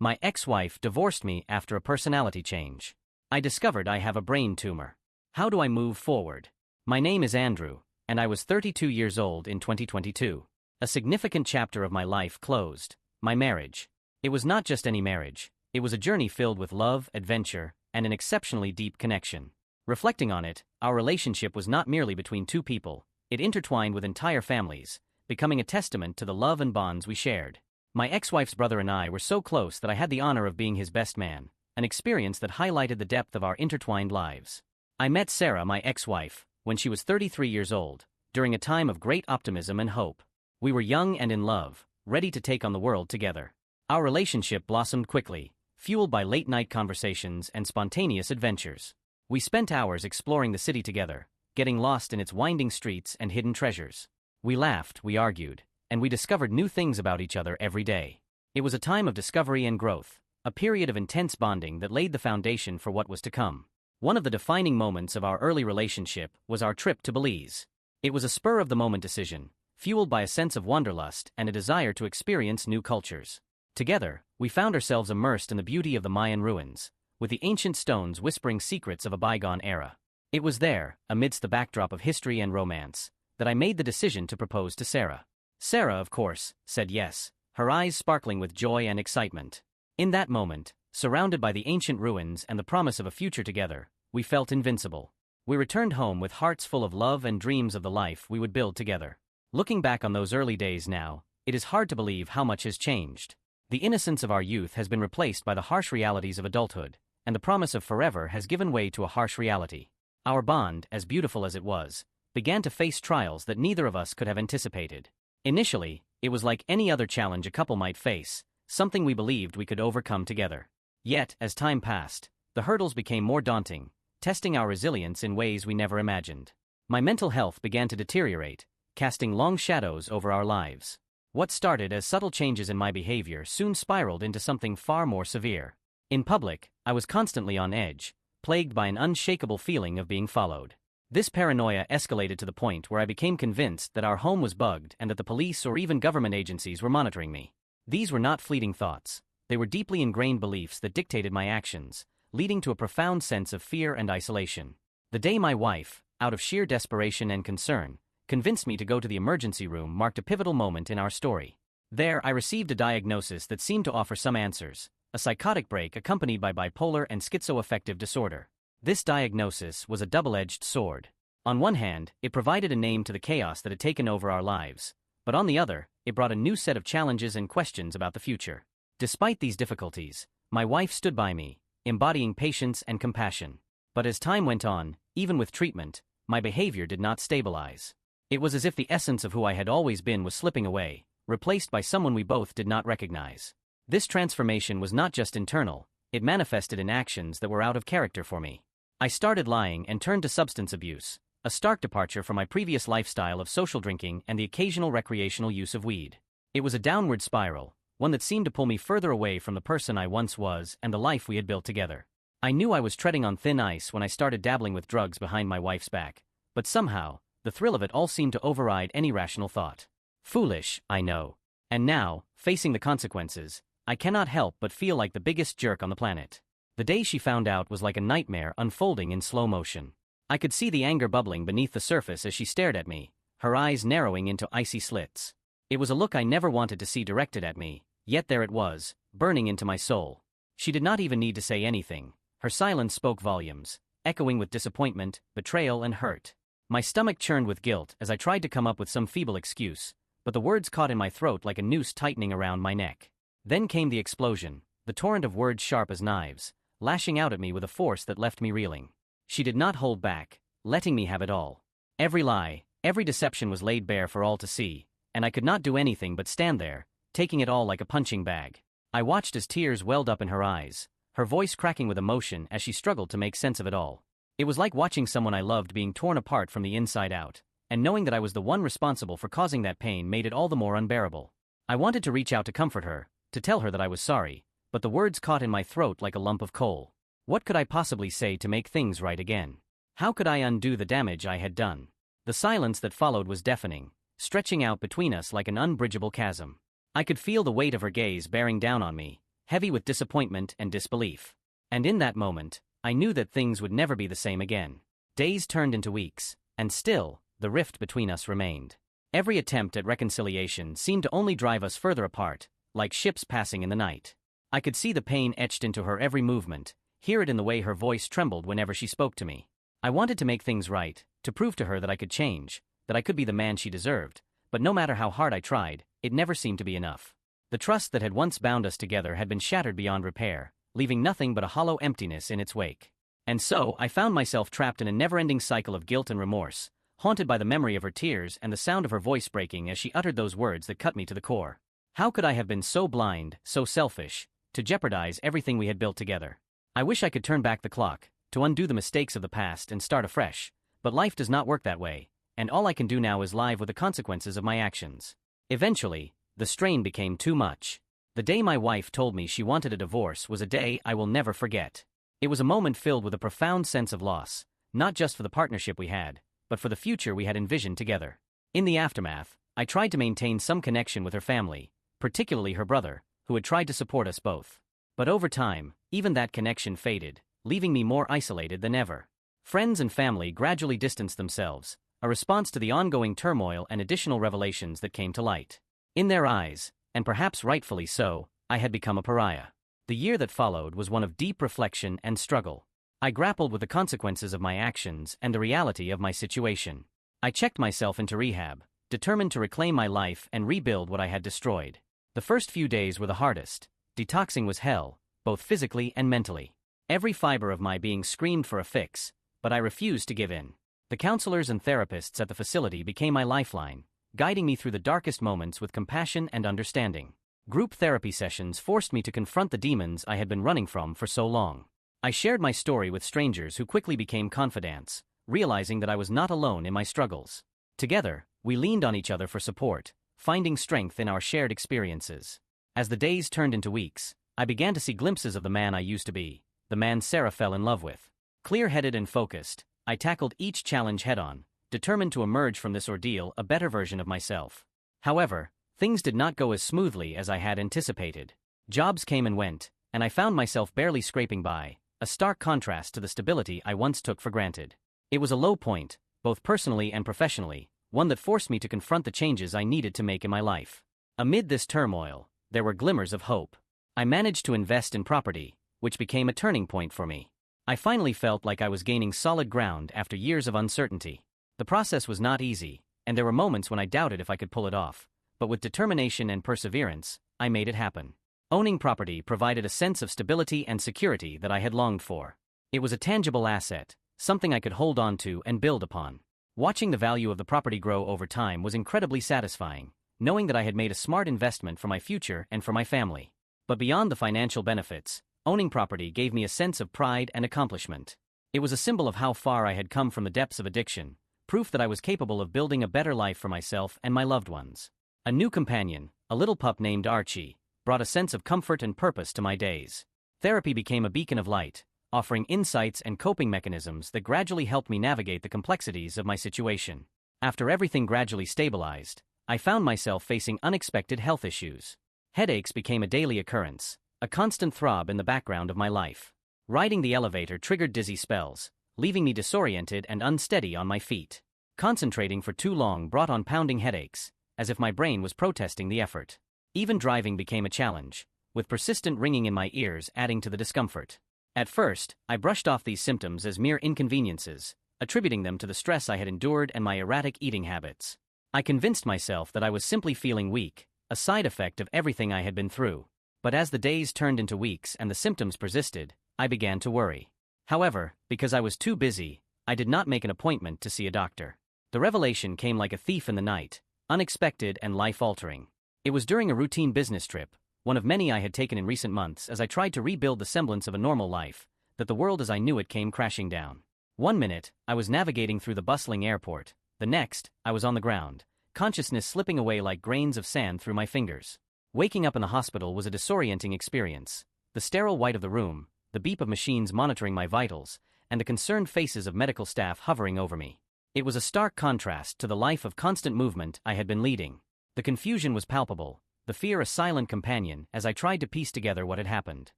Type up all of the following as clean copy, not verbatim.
My ex-wife divorced me after a personality change. I discovered I have a brain tumor. How do I move forward? My name is Andrew, and I was 32 years old in 2022. A significant chapter of my life closed, my marriage. It was not just any marriage, it was a journey filled with love, adventure, and an exceptionally deep connection. Reflecting on it, our relationship was not merely between two people, it intertwined with entire families, becoming a testament to the love and bonds we shared. My ex-wife's brother and I were so close that I had the honor of being his best man, an experience that highlighted the depth of our intertwined lives. I met Sarah, my ex-wife, when she was 33 years old, during a time of great optimism and hope. We were young and in love, ready to take on the world together. Our relationship blossomed quickly, fueled by late-night conversations and spontaneous adventures. We spent hours exploring the city together, getting lost in its winding streets and hidden treasures. We laughed, we argued, and we discovered new things about each other every day. It was a time of discovery and growth, a period of intense bonding that laid the foundation for what was to come. One of the defining moments of our early relationship was our trip to Belize. It was a spur-of-the-moment decision, fueled by a sense of wanderlust and a desire to experience new cultures. Together, we found ourselves immersed in the beauty of the Mayan ruins, with the ancient stones whispering secrets of a bygone era. It was there, amidst the backdrop of history and romance, that I made the decision to propose to Sarah. Sarah, of course, said yes, her eyes sparkling with joy and excitement. In that moment, surrounded by the ancient ruins and the promise of a future together, we felt invincible. We returned home with hearts full of love and dreams of the life we would build together. Looking back on those early days now, it is hard to believe how much has changed. The innocence of our youth has been replaced by the harsh realities of adulthood, and the promise of forever has given way to a harsh reality. Our bond, as beautiful as it was, began to face trials that neither of us could have anticipated. Initially, it was like any other challenge a couple might face, something we believed we could overcome together. Yet, as time passed, the hurdles became more daunting, testing our resilience in ways we never imagined. My mental health began to deteriorate, casting long shadows over our lives. What started as subtle changes in my behavior soon spiraled into something far more severe. In public, I was constantly on edge, plagued by an unshakable feeling of being followed. This paranoia escalated to the point where I became convinced that our home was bugged and that the police or even government agencies were monitoring me. These were not fleeting thoughts, they were deeply ingrained beliefs that dictated my actions, leading to a profound sense of fear and isolation. The day my wife, out of sheer desperation and concern, convinced me to go to the emergency room marked a pivotal moment in our story. There, I received a diagnosis that seemed to offer some answers, a psychotic break accompanied by bipolar and schizoaffective disorder. This diagnosis was a double-edged sword. On one hand, it provided a name to the chaos that had taken over our lives, but on the other, it brought a new set of challenges and questions about the future. Despite these difficulties, my wife stood by me, embodying patience and compassion. But as time went on, even with treatment, my behavior did not stabilize. It was as if the essence of who I had always been was slipping away, replaced by someone we both did not recognize. This transformation was not just internal, it manifested in actions that were out of character for me. I started lying and turned to substance abuse, a stark departure from my previous lifestyle of social drinking and the occasional recreational use of weed. It was a downward spiral, one that seemed to pull me further away from the person I once was and the life we had built together. I knew I was treading on thin ice when I started dabbling with drugs behind my wife's back, but somehow, the thrill of it all seemed to override any rational thought. Foolish, I know. And now, facing the consequences, I cannot help but feel like the biggest jerk on the planet. The day she found out was like a nightmare unfolding in slow motion. I could see the anger bubbling beneath the surface as she stared at me, her eyes narrowing into icy slits. It was a look I never wanted to see directed at me, yet there it was, burning into my soul. She did not even need to say anything. Her silence spoke volumes, echoing with disappointment, betrayal, and hurt. My stomach churned with guilt as I tried to come up with some feeble excuse, but the words caught in my throat like a noose tightening around my neck. Then came the explosion, the torrent of words sharp as knives, lashing out at me with a force that left me reeling. She did not hold back, letting me have it all. Every lie, every deception was laid bare for all to see, and I could not do anything but stand there, taking it all like a punching bag. I watched as tears welled up in her eyes, her voice cracking with emotion as she struggled to make sense of it all. It was like watching someone I loved being torn apart from the inside out, and knowing that I was the one responsible for causing that pain made it all the more unbearable. I wanted to reach out to comfort her, to tell her that I was sorry, but the words caught in my throat like a lump of coal. What could I possibly say to make things right again? How could I undo the damage I had done? The silence that followed was deafening, stretching out between us like an unbridgeable chasm. I could feel the weight of her gaze bearing down on me, heavy with disappointment and disbelief. And in that moment, I knew that things would never be the same again. Days turned into weeks, and still, the rift between us remained. Every attempt at reconciliation seemed to only drive us further apart, like ships passing in the night. I could see the pain etched into her every movement, hear it in the way her voice trembled whenever she spoke to me. I wanted to make things right, to prove to her that I could change, that I could be the man she deserved, but no matter how hard I tried, it never seemed to be enough. The trust that had once bound us together had been shattered beyond repair, leaving nothing but a hollow emptiness in its wake. And so, I found myself trapped in a never-ending cycle of guilt and remorse, haunted by the memory of her tears and the sound of her voice breaking as she uttered those words that cut me to the core. How could I have been so blind, so selfish, to jeopardize everything we had built together? I wish I could turn back the clock, to undo the mistakes of the past and start afresh, but life does not work that way, and all I can do now is live with the consequences of my actions. Eventually, the strain became too much. The day my wife told me she wanted a divorce was a day I will never forget. It was a moment filled with a profound sense of loss, not just for the partnership we had, but for the future we had envisioned together. In the aftermath, I tried to maintain some connection with her family, particularly her brother, who had tried to support us both. But over time, even that connection faded, leaving me more isolated than ever. Friends and family gradually distanced themselves, a response to the ongoing turmoil and additional revelations that came to light. In their eyes, and perhaps rightfully so, I had become a pariah. The year that followed was one of deep reflection and struggle. I grappled with the consequences of my actions and the reality of my situation. I checked myself into rehab, determined to reclaim my life and rebuild what I had destroyed. The first few days were the hardest. Detoxing was hell, both physically and mentally. Every fiber of my being screamed for a fix, but I refused to give in. The counselors and therapists at the facility became my lifeline, guiding me through the darkest moments with compassion and understanding. Group therapy sessions forced me to confront the demons I had been running from for so long. I shared my story with strangers who quickly became confidants, realizing that I was not alone in my struggles. Together, we leaned on each other for support, finding strength in our shared experiences. As the days turned into weeks, I began to see glimpses of the man I used to be, the man Sarah fell in love with. Clear-headed and focused, I tackled each challenge head-on, determined to emerge from this ordeal a better version of myself. However, things did not go as smoothly as I had anticipated. Jobs came and went, and I found myself barely scraping by, a stark contrast to the stability I once took for granted. It was a low point, both personally and professionally, one that forced me to confront the changes I needed to make in my life. Amid this turmoil, there were glimmers of hope. I managed to invest in property, which became a turning point for me. I finally felt like I was gaining solid ground after years of uncertainty. The process was not easy, and there were moments when I doubted if I could pull it off, but with determination and perseverance, I made it happen. Owning property provided a sense of stability and security that I had longed for. It was a tangible asset, something I could hold on to and build upon. Watching the value of the property grow over time was incredibly satisfying, knowing that I had made a smart investment for my future and for my family. But beyond the financial benefits, owning property gave me a sense of pride and accomplishment. It was a symbol of how far I had come from the depths of addiction, proof that I was capable of building a better life for myself and my loved ones. A new companion, a little pup named Archie, brought a sense of comfort and purpose to my days. Therapy became a beacon of light, offering insights and coping mechanisms that gradually helped me navigate the complexities of my situation. After everything gradually stabilized, I found myself facing unexpected health issues. Headaches became a daily occurrence, a constant throb in the background of my life. Riding the elevator triggered dizzy spells, leaving me disoriented and unsteady on my feet. Concentrating for too long brought on pounding headaches, as if my brain was protesting the effort. Even driving became a challenge, with persistent ringing in my ears adding to the discomfort. At first, I brushed off these symptoms as mere inconveniences, attributing them to the stress I had endured and my erratic eating habits. I convinced myself that I was simply feeling weak, a side effect of everything I had been through. But as the days turned into weeks and the symptoms persisted, I began to worry. However, because I was too busy, I did not make an appointment to see a doctor. The revelation came like a thief in the night, unexpected and life-altering. It was during a routine business trip, one of many I had taken in recent months as I tried to rebuild the semblance of a normal life, that the world as I knew it came crashing down. One minute, I was navigating through the bustling airport. The next, I was on the ground, consciousness slipping away like grains of sand through my fingers. Waking up in the hospital was a disorienting experience. The sterile white of the room, the beep of machines monitoring my vitals, and the concerned faces of medical staff hovering over me. It was a stark contrast to the life of constant movement I had been leading. The confusion was palpable, the fear a silent companion as I tried to piece together what had happened.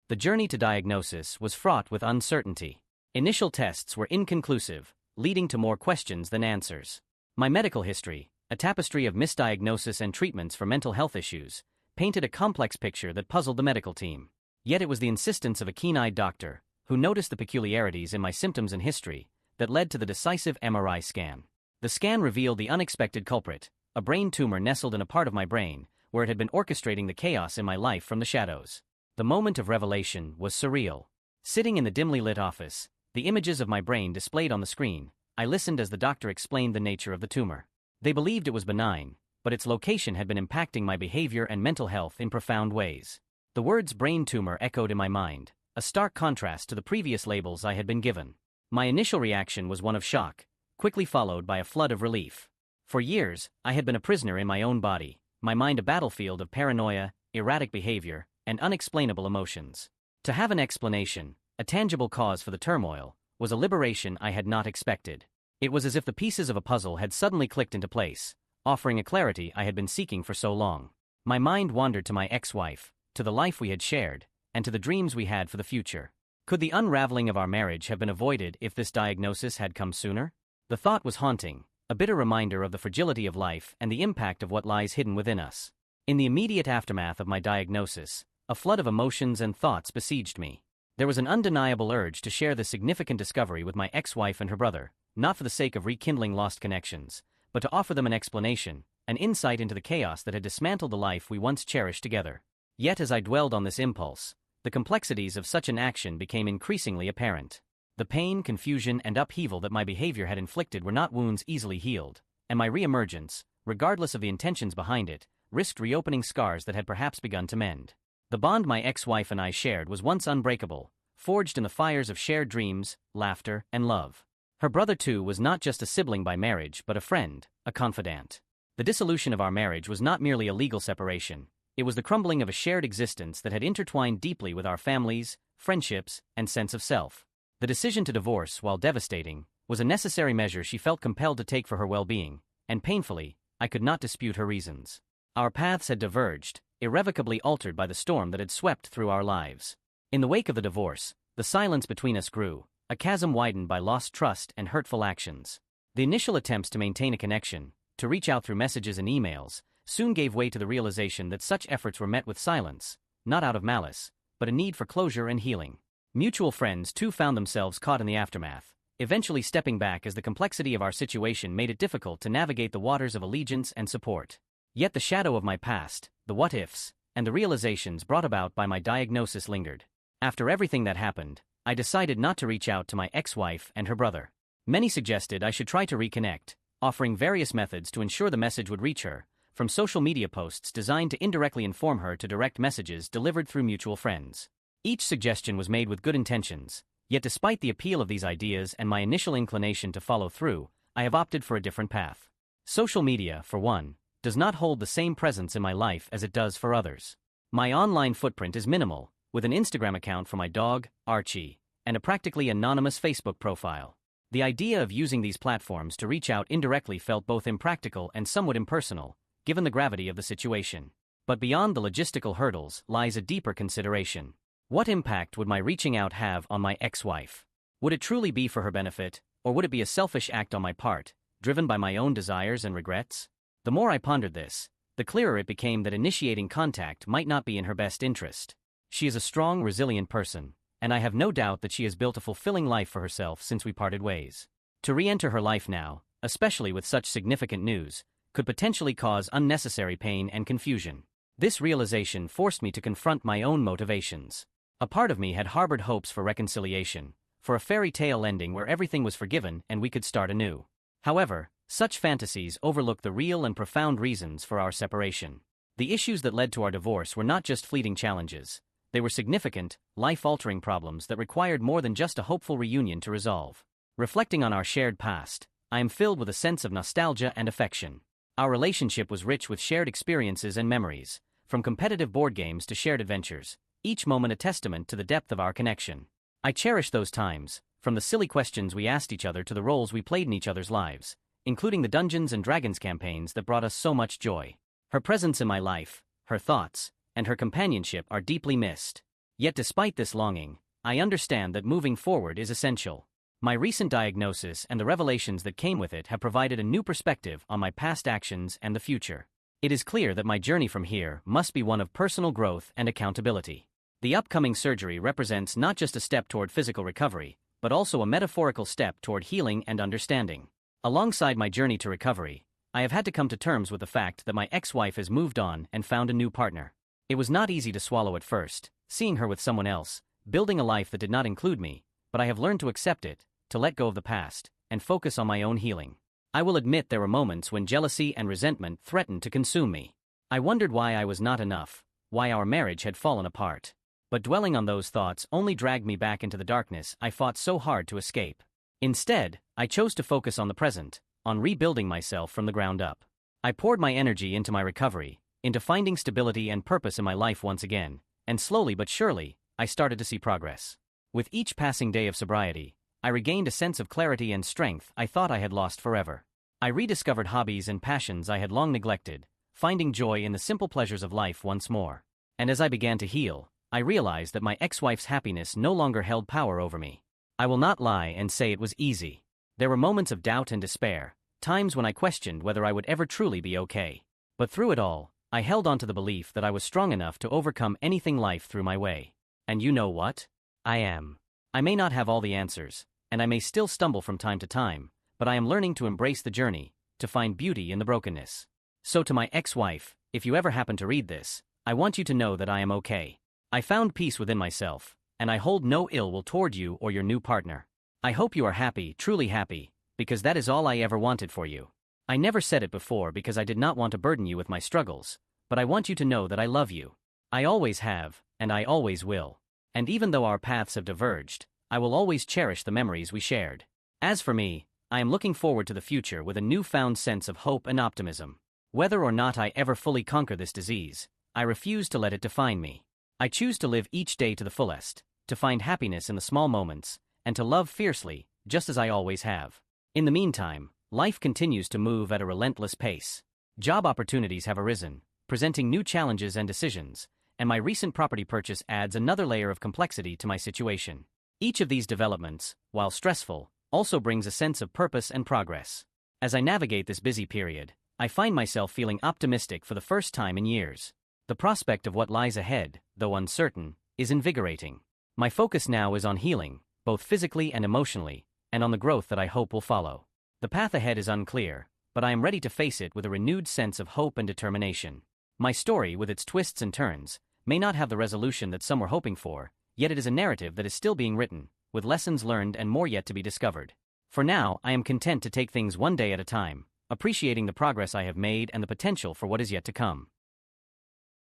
The journey to diagnosis was fraught with uncertainty. Initial tests were inconclusive, leading to more questions than answers. My medical history, a tapestry of misdiagnosis and treatments for mental health issues, painted a complex picture that puzzled the medical team. Yet it was the insistence of a keen-eyed doctor, who noticed the peculiarities in my symptoms and history, that led to the decisive MRI scan. The scan revealed the unexpected culprit, a brain tumor nestled in a part of my brain, where it had been orchestrating the chaos in my life from the shadows. The moment of revelation was surreal. Sitting in the dimly lit office, the images of my brain displayed on the screen, I listened as the doctor explained the nature of the tumor. They believed it was benign, but its location had been impacting my behavior and mental health in profound ways. The words brain tumor echoed in my mind, a stark contrast to the previous labels I had been given. My initial reaction was one of shock, quickly followed by a flood of relief. For years, I had been a prisoner in my own body, my mind a battlefield of paranoia, erratic behavior, and unexplainable emotions. To have an explanation, a tangible cause for the turmoil, was a liberation I had not expected. It was as if the pieces of a puzzle had suddenly clicked into place, offering a clarity I had been seeking for so long. My mind wandered to my ex-wife, to the life we had shared, and to the dreams we had for the future. Could the unraveling of our marriage have been avoided if this diagnosis had come sooner? The thought was haunting, a bitter reminder of the fragility of life and the impact of what lies hidden within us. In the immediate aftermath of my diagnosis, a flood of emotions and thoughts besieged me. There was an undeniable urge to share this significant discovery with my ex-wife and her brother, not for the sake of rekindling lost connections, but to offer them an explanation, an insight into the chaos that had dismantled the life we once cherished together. Yet as I dwelled on this impulse, the complexities of such an action became increasingly apparent. The pain, confusion, and upheaval that my behavior had inflicted were not wounds easily healed, and my reemergence, regardless of the intentions behind it, risked reopening scars that had perhaps begun to mend. The bond my ex-wife and I shared was once unbreakable, forged in the fires of shared dreams, laughter, and love. Her brother too was not just a sibling by marriage but a friend, a confidant. The dissolution of our marriage was not merely a legal separation, it was the crumbling of a shared existence that had intertwined deeply with our families, friendships, and sense of self. The decision to divorce, while devastating, was a necessary measure she felt compelled to take for her well-being, and painfully, I could not dispute her reasons. Our paths had diverged, irrevocably altered by the storm that had swept through our lives. In the wake of the divorce, the silence between us grew, a chasm widened by lost trust and hurtful actions. The initial attempts to maintain a connection, to reach out through messages and emails, soon gave way to the realization that such efforts were met with silence, not out of malice, but a need for closure and healing. Mutual friends too found themselves caught in the aftermath, eventually stepping back as the complexity of our situation made it difficult to navigate the waters of allegiance and support. Yet the shadow of my past, the what-ifs, and the realizations brought about by my diagnosis lingered. After everything that happened, I decided not to reach out to my ex-wife and her brother. Many suggested I should try to reconnect, offering various methods to ensure the message would reach her, from social media posts designed to indirectly inform her to direct messages delivered through mutual friends. Each suggestion was made with good intentions, yet despite the appeal of these ideas and my initial inclination to follow through, I have opted for a different path. Social media, for one, does not hold the same presence in my life as it does for others. My online footprint is minimal, with an Instagram account for my dog, Archie, and a practically anonymous Facebook profile. The idea of using these platforms to reach out indirectly felt both impractical and somewhat impersonal, given the gravity of the situation. But beyond the logistical hurdles lies a deeper consideration. What impact would my reaching out have on my ex-wife? Would it truly be for her benefit, or would it be a selfish act on my part, driven by my own desires and regrets? The more I pondered this, the clearer it became that initiating contact might not be in her best interest. She is a strong, resilient person, and I have no doubt that she has built a fulfilling life for herself since we parted ways. To re-enter her life now, especially with such significant news, could potentially cause unnecessary pain and confusion. This realization forced me to confront my own motivations. A part of me had harbored hopes for reconciliation, for a fairy tale ending where everything was forgiven and we could start anew. However, such fantasies overlook the real and profound reasons for our separation. The issues that led to our divorce were not just fleeting challenges. They were significant, life-altering problems that required more than just a hopeful reunion to resolve. Reflecting on our shared past, I am filled with a sense of nostalgia and affection. Our relationship was rich with shared experiences and memories, from competitive board games to shared adventures, each moment a testament to the depth of our connection. I cherish those times, from the silly questions we asked each other to the roles we played in each other's lives, including the Dungeons and Dragons campaigns that brought us so much joy. Her presence in my life, her thoughts, and her companionship are deeply missed. Yet despite this longing, I understand that moving forward is essential. My recent diagnosis and the revelations that came with it have provided a new perspective on my past actions and the future. It is clear that my journey from here must be one of personal growth and accountability. The upcoming surgery represents not just a step toward physical recovery, but also a metaphorical step toward healing and understanding. Alongside my journey to recovery, I have had to come to terms with the fact that my ex-wife has moved on and found a new partner. It was not easy to swallow at first, seeing her with someone else, building a life that did not include me, but I have learned to accept it, to let go of the past, and focus on my own healing. I will admit there were moments when jealousy and resentment threatened to consume me. I wondered why I was not enough, why our marriage had fallen apart. But dwelling on those thoughts only dragged me back into the darkness I fought so hard to escape. Instead, I chose to focus on the present, on rebuilding myself from the ground up. I poured my energy into my recovery, into finding stability and purpose in my life once again, and slowly but surely, I started to see progress. With each passing day of sobriety, I regained a sense of clarity and strength I thought I had lost forever. I rediscovered hobbies and passions I had long neglected, finding joy in the simple pleasures of life once more. And as I began to heal, I realized that my ex-wife's happiness no longer held power over me. I will not lie and say it was easy. There were moments of doubt and despair, times when I questioned whether I would ever truly be okay. But through it all, I held on to the belief that I was strong enough to overcome anything life threw my way. And you know what? I am. I may not have all the answers, and I may still stumble from time to time, but I am learning to embrace the journey, to find beauty in the brokenness. So to my ex-wife, if you ever happen to read this, I want you to know that I am okay. I found peace within myself, and I hold no ill will toward you or your new partner. I hope you are happy, truly happy, because that is all I ever wanted for you. I never said it before because I did not want to burden you with my struggles, but I want you to know that I love you. I always have, and I always will. And even though our paths have diverged, I will always cherish the memories we shared. As for me, I am looking forward to the future with a newfound sense of hope and optimism. Whether or not I ever fully conquer this disease, I refuse to let it define me. I choose to live each day to the fullest, to find happiness in the small moments, and to love fiercely, just as I always have. In the meantime, life continues to move at a relentless pace. Job opportunities have arisen, presenting new challenges and decisions, and my recent property purchase adds another layer of complexity to my situation. Each of these developments, while stressful, also brings a sense of purpose and progress. As I navigate this busy period, I find myself feeling optimistic for the first time in years. The prospect of what lies ahead, though uncertain, is invigorating. My focus now is on healing, both physically and emotionally, and on the growth that I hope will follow. The path ahead is unclear, but I am ready to face it with a renewed sense of hope and determination. My story, with its twists and turns, may not have the resolution that some were hoping for, yet it is a narrative that is still being written, with lessons learned and more yet to be discovered. For now, I am content to take things one day at a time, appreciating the progress I have made and the potential for what is yet to come.